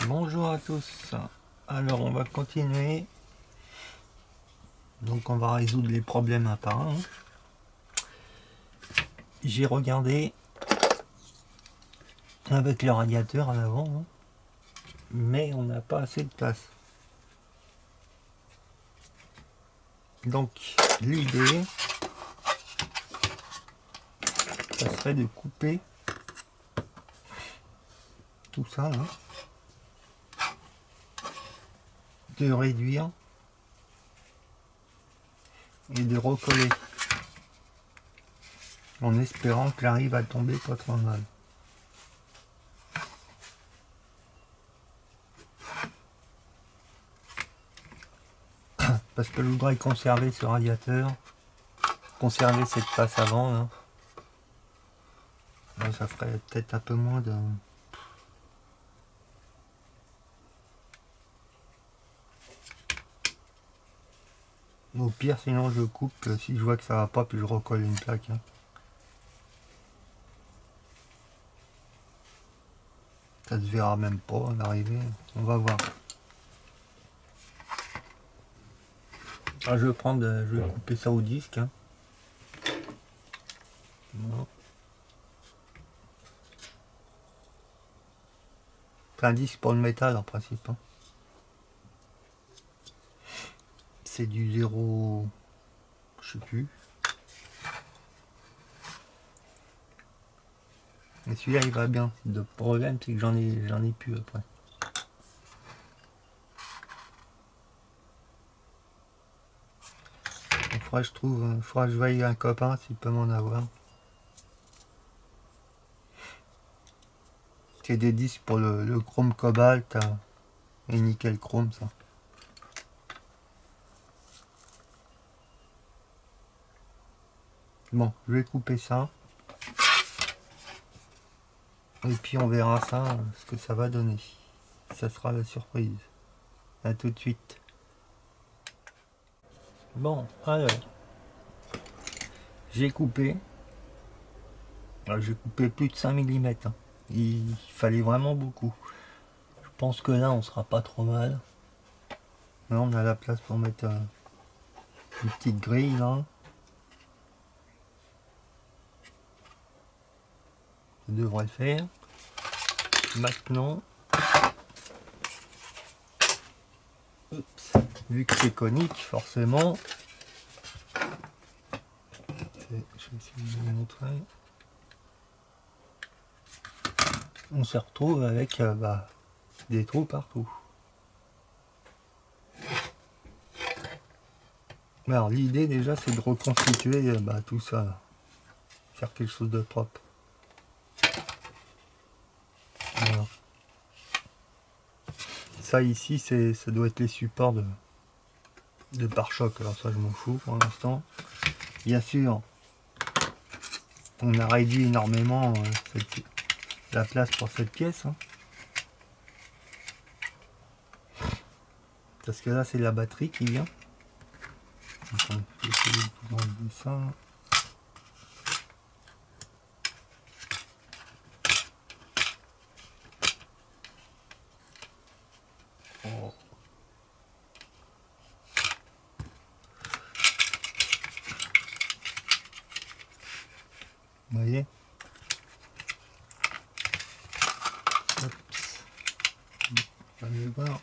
Bonjour à tous. Alors on va continuer. Donc on va résoudre les problèmes un par un. J'ai regardé avec le radiateur à l'avant, mais on n'a pas assez de place. Donc l'idée, ça serait de couper tout ça là, de réduire et de recoller en espérant qu'il arrive à tomber pas trop mal. Parce que je voudrais conserver ce radiateur, conserver cette face avant là. Là, ça ferait peut-être un peu moins de... Au pire, sinon je coupe si je vois que ça va pas, puis je recolle une plaque. Ça se verra même pas en arrivée. On va voir. Ah, je vais couper ça au disque. Voilà. C'est un disque pour le métal en principe. C'est du 0, je sais plus. Mais celui-là il va bien. Le problème c'est que j'en ai plus après. Il faudra que je vaille un copain s'il peut m'en avoir. C'est des disques pour le chrome cobalt et nickel chrome ça. Bon, je vais couper ça. Et puis on verra ça, ce que ça va donner. Ça sera la surprise. A tout de suite. Bon, alors. J'ai coupé. Alors, j'ai coupé plus de 5 mm. Il fallait vraiment beaucoup. Je pense que là on sera pas trop mal. Là on a la place pour mettre une petite grille là. Ça devrait le faire. Maintenant, oups, vu que c'est conique, forcément, je vais essayer de vous montrer. On se retrouve avec des trous partout. Alors l'idée déjà c'est de reconstituer tout ça, là. Faire quelque chose de propre. Voilà. Ça ici ça doit être les supports de pare-choc, alors ça je m'en fous pour l'instant. Bien sûr, on a réduit énormément la place pour cette pièce. Parce que là c'est la batterie qui vient. Attends, je vais essayer de vous enlever ça. Oh. Vous voyez? Allez voir.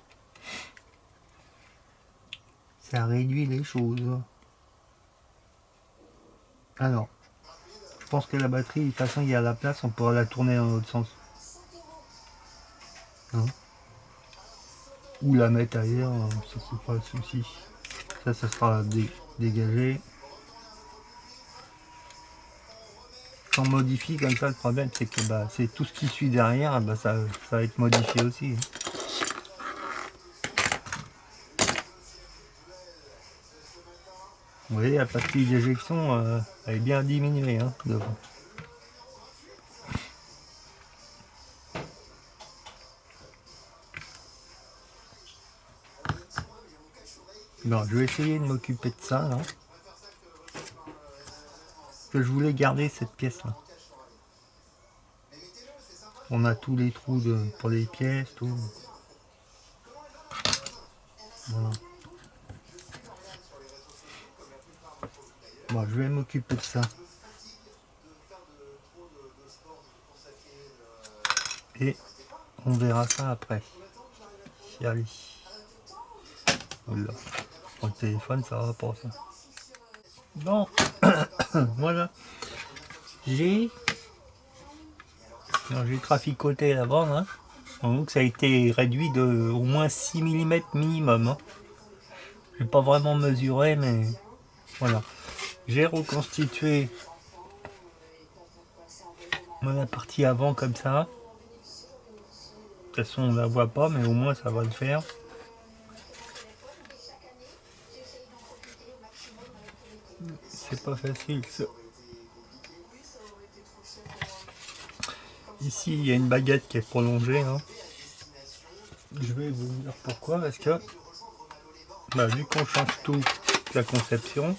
Ça réduit les choses. Alors, je pense que la batterie, de toute façon, il y a la place, on pourra la tourner dans l'autre sens. Hein? Ou la mettre ailleurs, ça c'est pas le souci. Ça sera dégagé. Quand on modifie comme ça, le problème c'est que c'est tout ce qui suit derrière, ça va être modifié aussi. Vous voyez, la pastille d'éjection, elle est bien diminuée devant. Bon, je vais essayer de m'occuper de ça là. Que je voulais garder cette pièce là. On a tous les trous pour les pièces, tout. Voilà. Bon, je vais m'occuper de ça. Et on verra ça après. Allez. Voilà. Pour le téléphone, ça va pas ça. Bon, voilà. J'ai traficoté la bande. Hein. Donc ça a été réduit de au moins 6 mm minimum. Hein. Je n'ai pas vraiment mesuré, mais voilà. J'ai reconstitué la partie avant comme ça. De toute façon, on la voit pas, mais au moins ça va le faire. C'est pas facile ça. Ici, il y a une baguette qui est prolongée. Hein. Je vais vous dire pourquoi. Parce que, vu qu'on change tout la conception,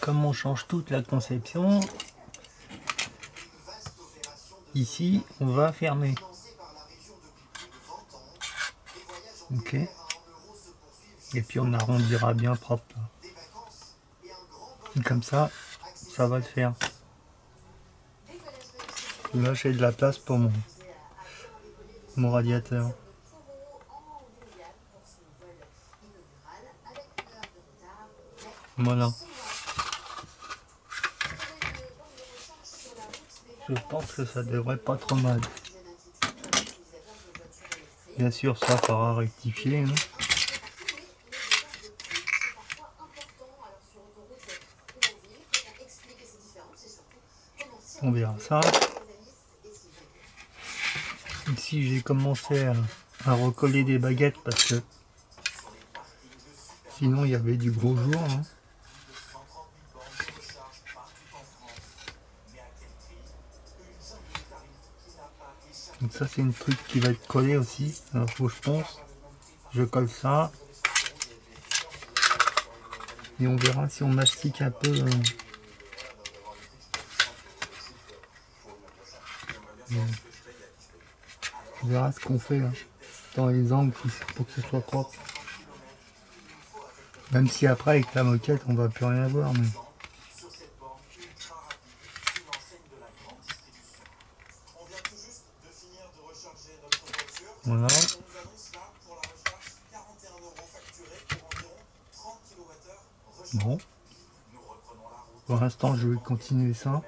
comme on change toute la conception, ici, on va fermer. Ok. Et puis on arrondira bien propre. Et comme ça, ça va le faire. Là, j'ai de la place pour mon radiateur. Voilà. Je pense que ça devrait pas trop mal. Bien sûr, ça fera rectifier. Hein. On verra ça. Ici, j'ai commencé à recoller des baguettes parce que sinon il y avait du gros jour. Hein. Donc ça c'est une truc qui va être collé aussi. Alors faut que je pense. Je colle ça. Et on verra si on mastique un peu. On verra ce qu'on fait là, dans les angles pour que ce soit propre. Même si après avec la moquette on va plus rien voir. Mais... Voilà. Bon. Pour l'instant je vais continuer ça.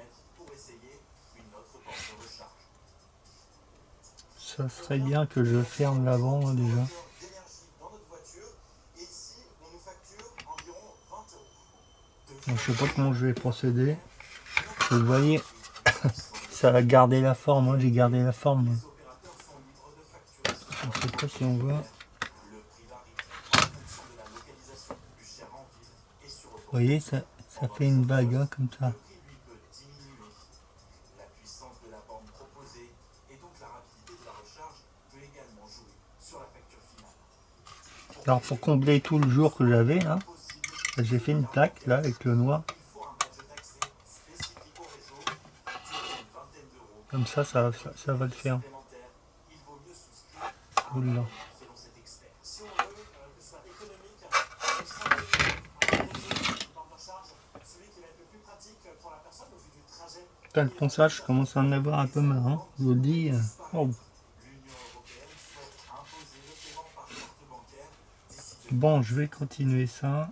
Ça serait bien que je ferme l'avant hein, déjà. Donc, je sais pas comment je vais procéder. Vous voyez, ça va garder la forme. Hein, j'ai gardé la forme. Je sais pas si on voit. Vous voyez, ça fait une vague hein, comme ça. Alors pour combler tout le jour que j'avais là, j'ai fait une plaque là avec le noir. Comme ça va le faire. Oula. Le ponçage, je commence à en avoir un peu marre. Hein. Je vous le dis. Oh. Bon, je vais continuer ça.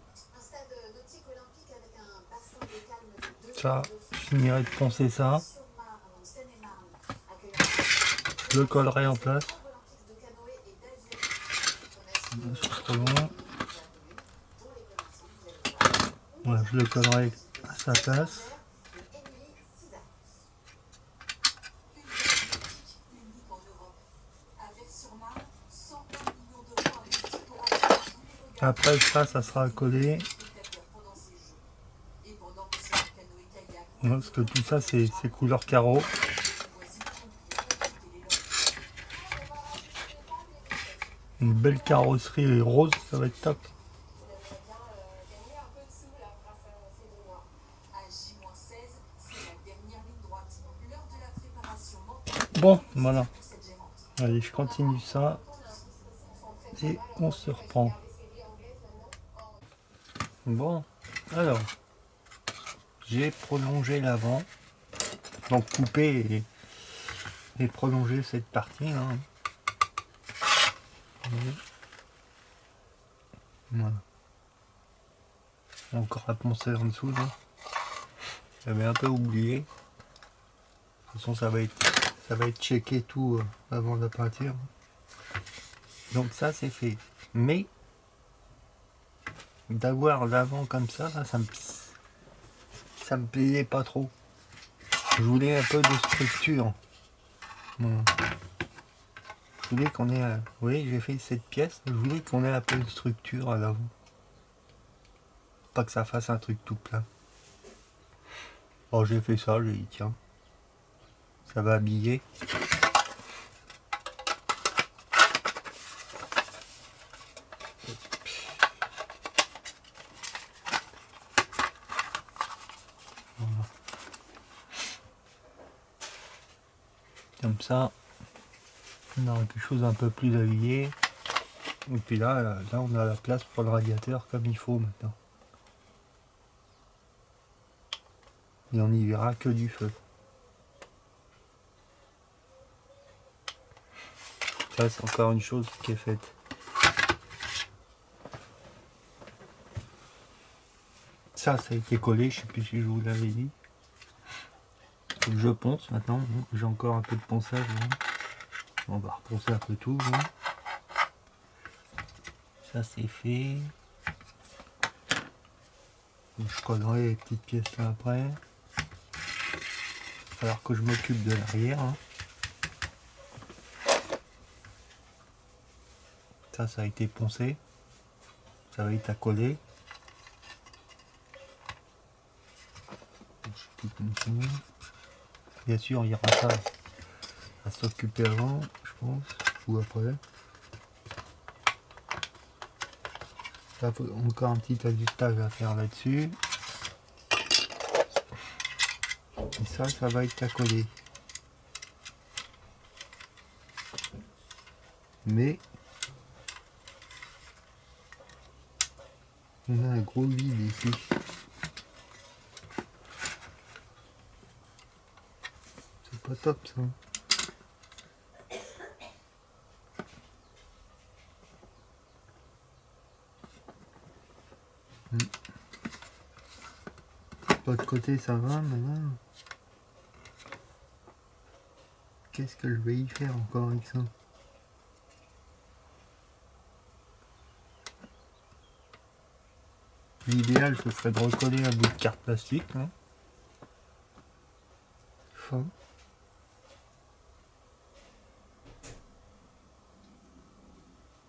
Ça, je finirai de poncer ça. Je le collerai en place. Voilà, je le collerai à sa place. Après ça sera collé. Ouais, parce que tout ça c'est couleur carreau. Une belle carrosserie rose, ça va être top. Bon, voilà. Allez, je continue ça. Et on se reprend. Bon, alors, j'ai prolongé l'avant. Donc coupé et prolonger cette partie. Hein. Voilà. Encore à poncer en dessous là. J'avais un peu oublié. De toute façon ça va être checké tout avant de partir. Donc ça c'est fait. Mais d'avoir l'avant comme ça, là, ça me plaisait pas trop. Je voulais un peu de structure. Voilà. Je voulais qu'on ait... Oui, j'ai fait cette pièce. Je voulais qu'on ait un peu de structure à l'avant. Pas que ça fasse un truc tout plat. Bon, j'ai fait ça, j'ai dit tiens. Ça va habiller. Voilà. Comme ça, on aura quelque chose un peu plus habillé. Et puis là, on a la place pour le radiateur comme il faut maintenant. Et on n'y verra que du feu. Ça, c'est encore une chose qui est faite. Ça a été collé, je sais plus si je vous l'avais dit. Faut que je ponce maintenant. J'ai encore un peu de ponçage. Là. On va reponcer un peu tout. Là. Ça c'est fait. Je collerai les petites pièces là après. Il va falloir que je m'occupe de l'arrière. Hein. Ça a été poncé. Ça va être à coller. Bien sûr, il y aura ça à s'occuper avant, je pense, ou après. Ça, encore un petit ajustage à faire là-dessus. Et ça va être à coller. Mais on a un gros vide ici. C'est pas top ça. De l'autre côté ça va maintenant. Qu'est-ce que je vais y faire encore avec ça? L'idéal ce serait de recoller un bout de carte plastique. Hein. Fin.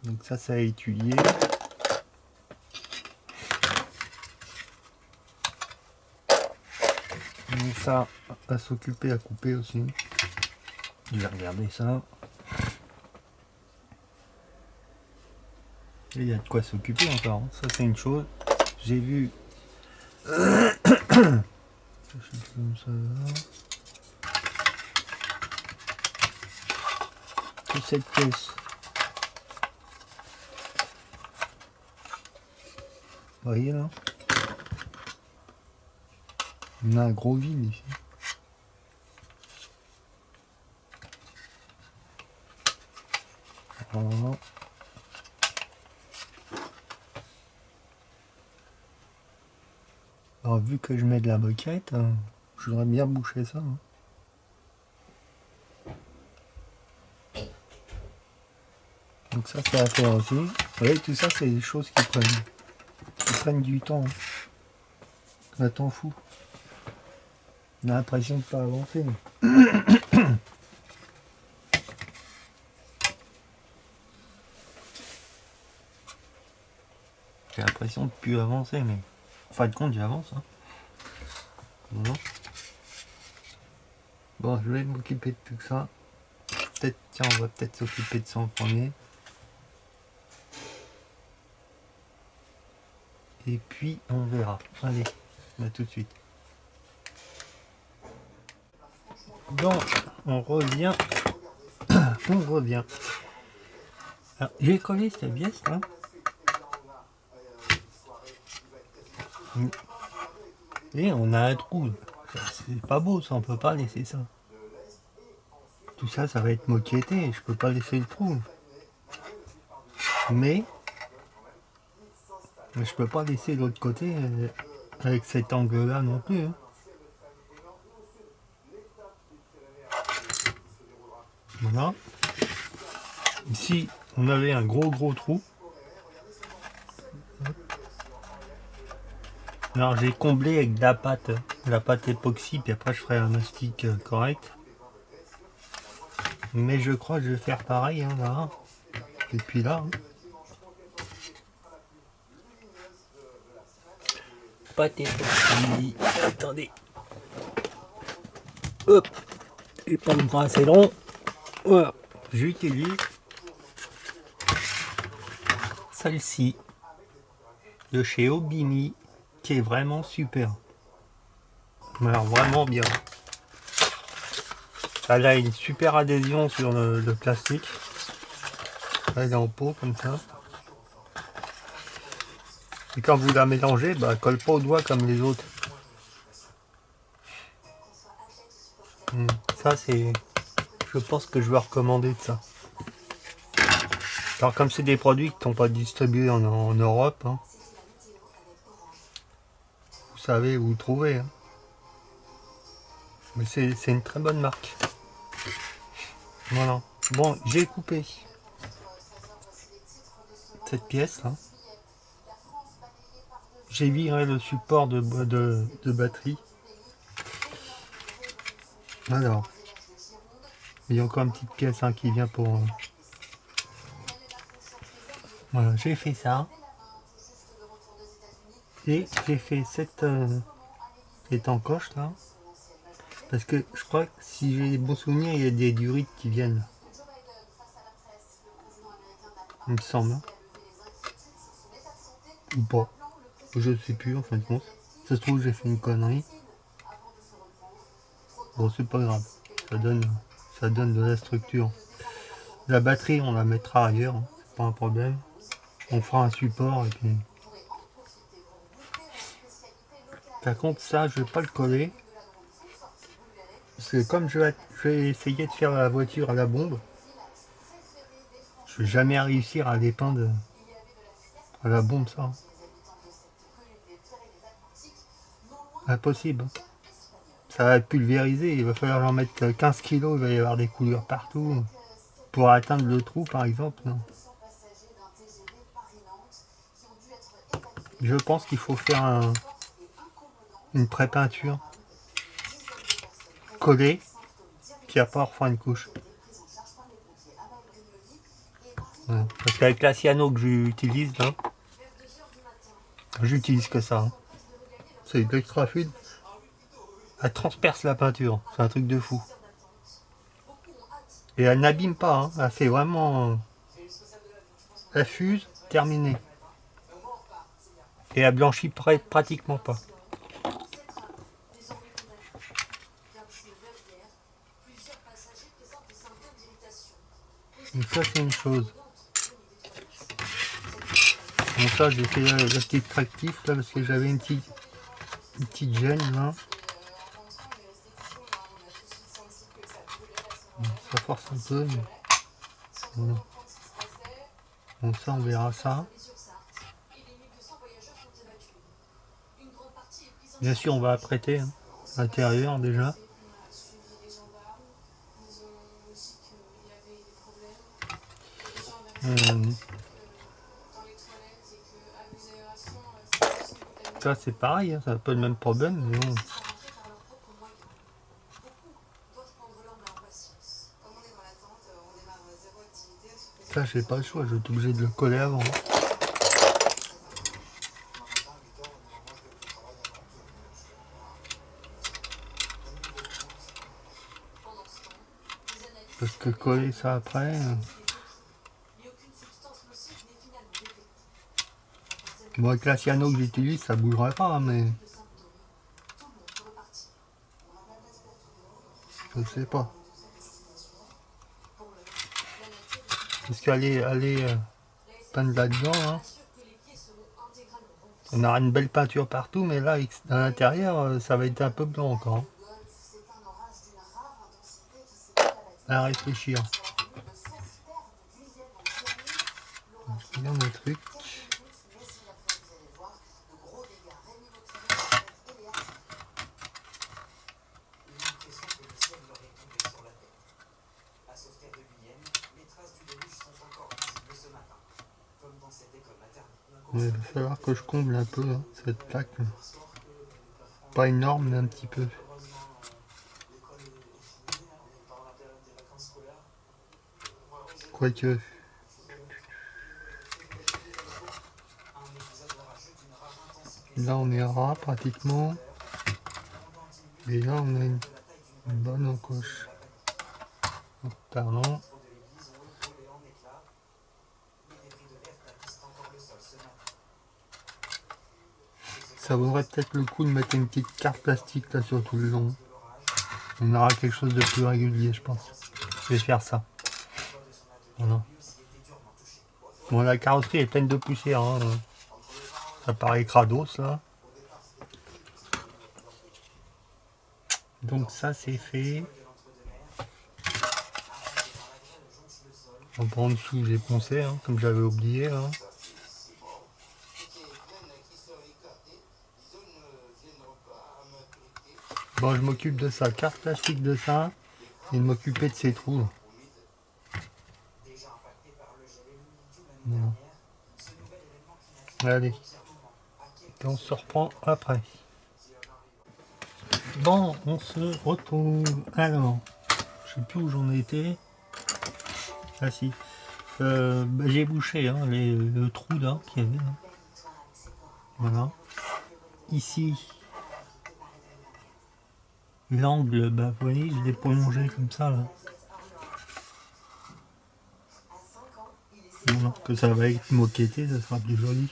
Donc ça a étudié. Et ça à s'occuper à couper aussi. Je vais regarder ça. Et il y a de quoi s'occuper encore. Ça c'est une chose. J'ai vu. Comme ça là. Que cette pièce. Vous voyez là? On a un gros vide ici. Voilà. Alors vu que je mets de la moquette, je voudrais bien boucher ça. Hein. Donc ça c'est à faire aussi. Vous voyez, tout ça c'est des choses qui prennent du temps. Hein. Un temps fou. On a l'impression de pas avancer. J'ai l'impression de plus avancer, mais en fin de compte j'avance. Hein. Bon. Bon, je vais m'occuper de tout ça. Peut-être, tiens, on va peut-être s'occuper de ça en premier. Et puis on verra. Allez, à tout de suite. Bon, on revient On revient. Alors, j'ai collé cette pièce là. Et on a un trou. C'est pas beau ça, on peut pas laisser ça. Tout ça, ça va être moquetté, je peux pas laisser le trou. Mais je peux pas laisser l'autre côté avec cet angle là non plus. Hein. Voilà. Ici, on avait un gros trou. Alors j'ai comblé avec de la pâte époxy, puis après je ferai un mastic correct. Mais je crois que je vais faire pareil hein, là. Et puis là. Hein. Pâte époxy. Attendez. Hop. Et pas le bras assez long. Voilà. J'utilise celle-ci de chez Obini qui est vraiment super. Alors vraiment bien. Elle a une super adhésion sur le plastique. Elle est en pot comme ça. Et quand vous la mélangez, bah, elle colle pas au doigt comme les autres. Ça c'est... Je pense que je vais recommander de ça. Alors comme c'est des produits qui ne sont pas distribués en Europe, hein, vous savez où trouver. Hein. Mais c'est une très bonne marque. Voilà. Bon, j'ai coupé cette pièce là. J'ai viré le support de batterie. Alors, il y a encore une petite pièce hein, qui vient pour... Voilà, j'ai fait ça. Et j'ai fait cette encoche là. Parce que je crois que si j'ai des bons souvenirs, il y a des durites qui viennent. Il me semble. Hein. Ou pas. Je sais plus en fin de compte. Ça se trouve j'ai fait une connerie. Bon c'est pas grave. Ça donne de la structure. La batterie on la mettra ailleurs. Hein. C'est pas un problème. On fera un support et puis... Par contre ça je vais pas le coller. Parce que comme je vais essayer de faire la voiture à la bombe, je vais jamais réussir à dépeindre à la bombe ça. Impossible. Ça va pulvériser, il va falloir en mettre 15 kilos, il va y avoir des couleurs partout. Pour atteindre le trou par exemple, non. Je pense qu'il faut faire une pré-peinture collée, puis après on refait une couche. Ouais. Parce qu'avec la cyano que j'utilise là, j'utilise que ça. Hein. C'est de l'extra fluide. Elle transperce la peinture, c'est un truc de fou. Et elle n'abîme pas, hein. Elle fait vraiment... Elle fuse, terminé. Et elle blanchit pratiquement pas. Donc ça c'est une chose. Donc ça j'ai fait le petit tractif là parce que j'avais une petite gêne là. Ça force un peu mais... Voilà. Donc ça on verra ça. Bien sûr on va apprêter hein, l'intérieur déjà. Ça c'est pareil, hein, c'est un peu le même problème, mais bon. Ça j'ai pas le choix, je vais être obligé de le coller avant. Parce que coller ça après... Bon, avec la cyano que j'utilise, ça bougerait pas, mais... Je sais pas. Parce qu'elle est peinte là-dedans. Hein. On aura une belle peinture partout, mais là, à l'intérieur, ça va être un peu blanc encore. Hein. À réfléchir. Regarde le truc. Il va falloir que je comble un peu hein, cette plaque. Pas énorme, mais un petit peu. Quoique. Là on est ras pratiquement. Et là on a une bonne encoche. Oh, pardon. Ça vaudrait peut-être le coup de mettre une petite carte plastique là sur tout le long. On aura quelque chose de plus régulier je pense. Je vais faire ça. Voilà. Bon la carrosserie est pleine de poussière. Hein. Ça paraît crados là. Donc ça c'est fait. En dessous j'ai poncé hein, comme j'avais oublié. Hein. Bon je m'occupe de ça, carte plastique de ça, et de m'occuper de ces trous. Voilà. Allez, et on se reprend après. Bon, on se retrouve. Alors, je sais plus où j'en étais. Ah si. J'ai bouché hein, le trou là qu'il y avait. Là. Voilà. Ici, l'angle, bah vous voyez, je l'ai prolongé comme ça là. Voilà, que ça va être moquetté, ça sera plus joli.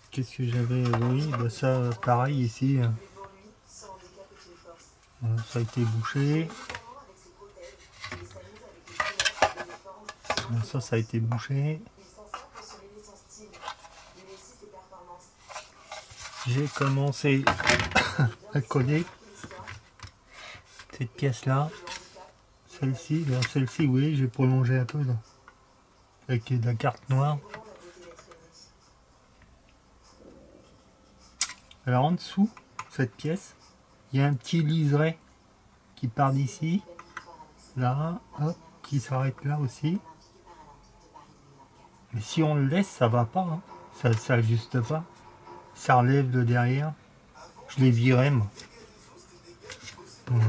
Qu'est-ce que j'avais? Oui, bah ça, pareil ici. Voilà, ça a été bouché. Voilà, ça a été bouché. J'ai commencé à coller cette pièce là. Celle-ci, celle-ci, oui, j'ai prolongé un peu là. Avec de la carte noire. Alors en dessous, cette pièce, il y a un petit liseré qui part d'ici, là, hop, qui s'arrête là aussi. Mais si on le laisse, ça va pas, hein. Ça s'ajuste pas. Ça relève de derrière. Je l'ai viré moi. Voilà.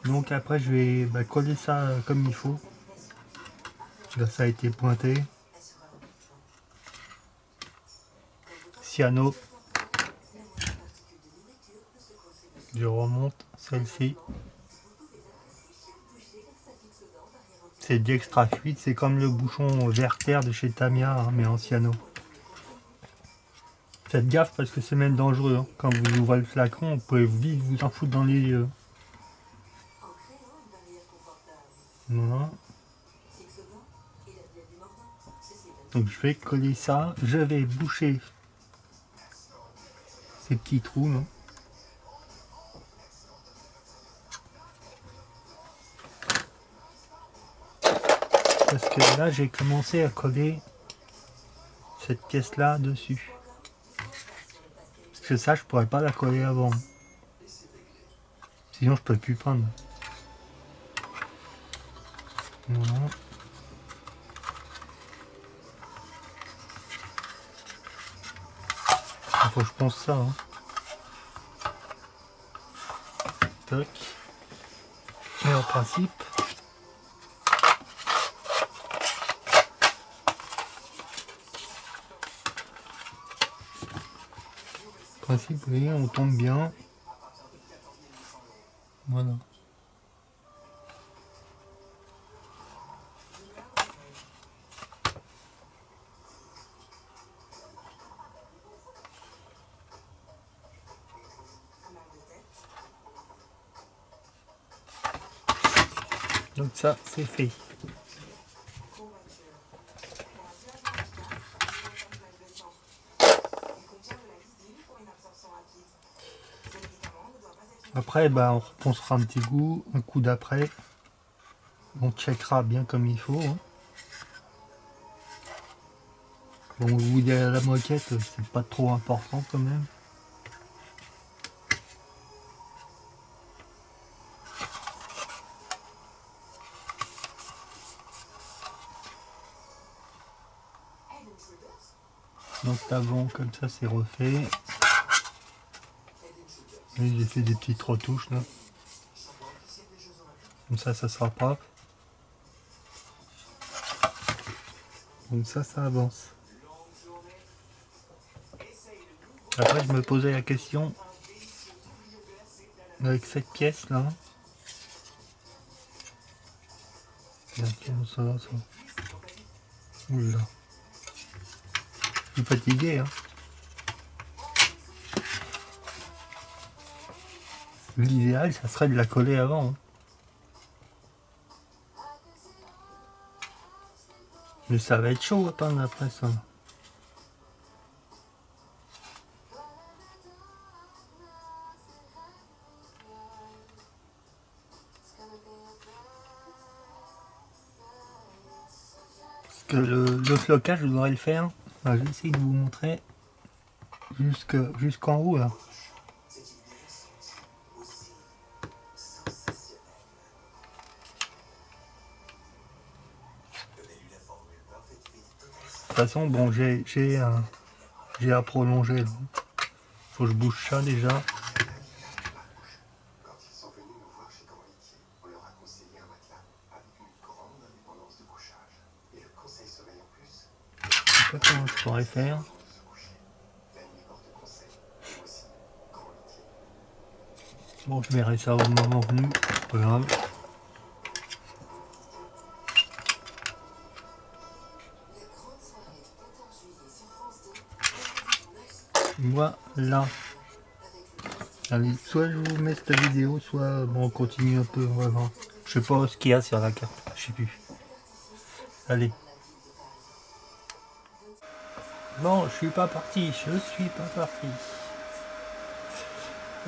Donc après je vais coller ça comme il faut. Là ça a été pointé. Cyano. Je remonte celle-ci. C'est de l'extra fluide, c'est comme le bouchon Werther de chez Tamiya, hein, mais en cyano. Faites gaffe parce que c'est même dangereux. Hein. Quand vous ouvrez le flacon, vous pouvez vite vous en foutre dans les yeux. Voilà. Donc je vais coller ça. Je vais boucher ces petits trous. Là. Parce que là j'ai commencé à coller cette pièce là dessus. Parce que ça je pourrais pas la coller avant. Sinon je peux plus prendre. Voilà. Il faut que je pense ça. Hein. Toc. Et en principe. Oui, on tombe bien. Voilà. Donc ça, c'est fait. Après, bah, on repensera un petit coup, un coup d'après. On checkera bien comme il faut. Hein. Bon, vous dire la moquette, c'est pas trop important quand même. Donc l'avant comme ça c'est refait. Et j'ai fait des petites retouches là. Comme ça sera propre. Donc ça avance. Après je me posais la question avec cette pièce là. Comment ça va ça? Oula. Je suis fatigué hein. L'idéal ça serait de la coller avant. Hein. Mais ça va être chaud à peindre après ça. Parce que le flocage je voudrais le faire. Enfin, je vais essayer de vous montrer jusqu'en haut là. De toute façon, bon, j'ai à prolonger. Faut que je bouge ça déjà. Je sais pas comment je pourrais faire. Bon, je verrai ça au moment venu. Pas grave. Voilà. Allez, soit je vous mets cette vidéo, soit bon, on continue un peu. On va voir. Je sais pas ce qu'il y a sur la carte. Je sais plus. Allez. Bon, je suis pas parti. Je suis pas parti.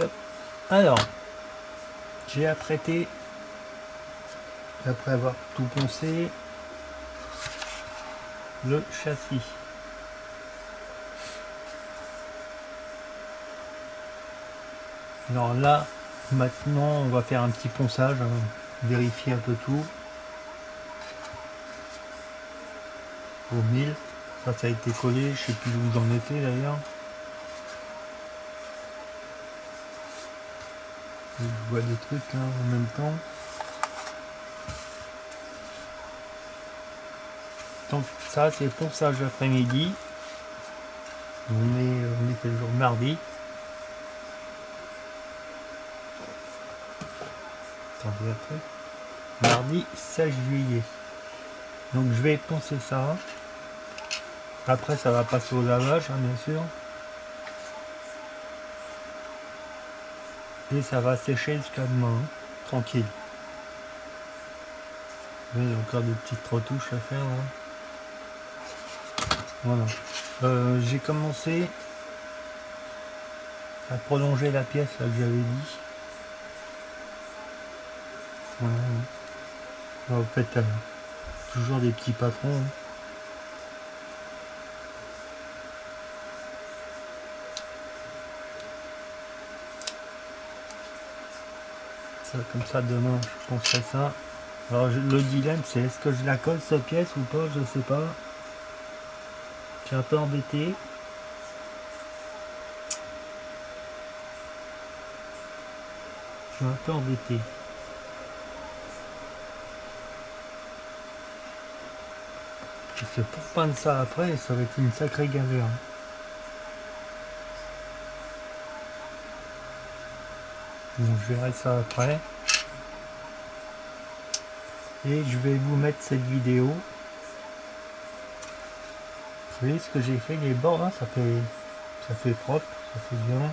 Hop. Alors, j'ai apprêté, après avoir tout poncé, le châssis. Alors là, maintenant, on va faire un petit ponçage, hein, vérifier un peu tout. Au 1000, ça a été collé, je sais plus où j'en étais d'ailleurs. Je vois des trucs là en même temps. Donc ça c'est ponçage l'après-midi. On est quel jour? Mardi. Attendez après. Mardi 16 juillet. Donc je vais poncer ça. Après ça va passer au lavage hein, bien sûr. Et ça va sécher jusqu'à demain. Hein, tranquille. Il y a encore des petites retouches à faire là. Voilà. J'ai commencé à prolonger la pièce là, que j'avais dit. Voilà. En fait, toujours des petits patrons. Hein. Ça, comme ça, demain, je penserai ça. Alors, le dilemme, c'est est-ce que je la colle cette pièce ou pas, je sais pas. Je suis un peu embêté. Je suis un peu embêté. Parce que pour peindre ça après, ça va être une sacrée galère. Bon, je verrai ça après. Et je vais vous mettre cette vidéo. Vous voyez ce que j'ai fait, les bords là, ça fait propre, ça fait bien.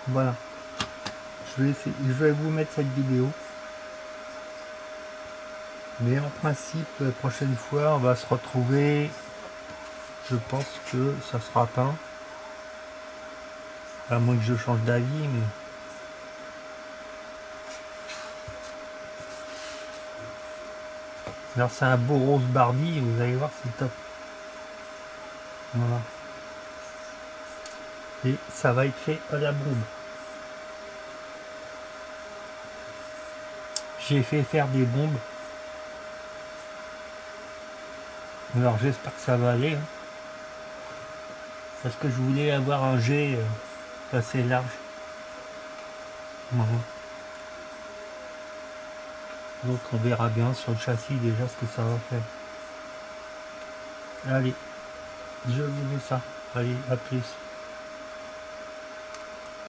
Voilà. Je vais vous mettre cette vidéo. Mais en principe, la prochaine fois, on va se retrouver. Je pense que ça sera peint. À moins que je change d'avis, mais. Alors c'est un beau rose Barbie, vous allez voir, c'est top. Voilà. Et ça va être fait à la bombe. J'ai fait faire des bombes. Alors j'espère que ça va aller. Hein. Parce que je voulais avoir un jet assez large. Voilà. Donc on verra bien sur le châssis déjà ce que ça va faire. Allez, je vous mets ça. Allez, à plus.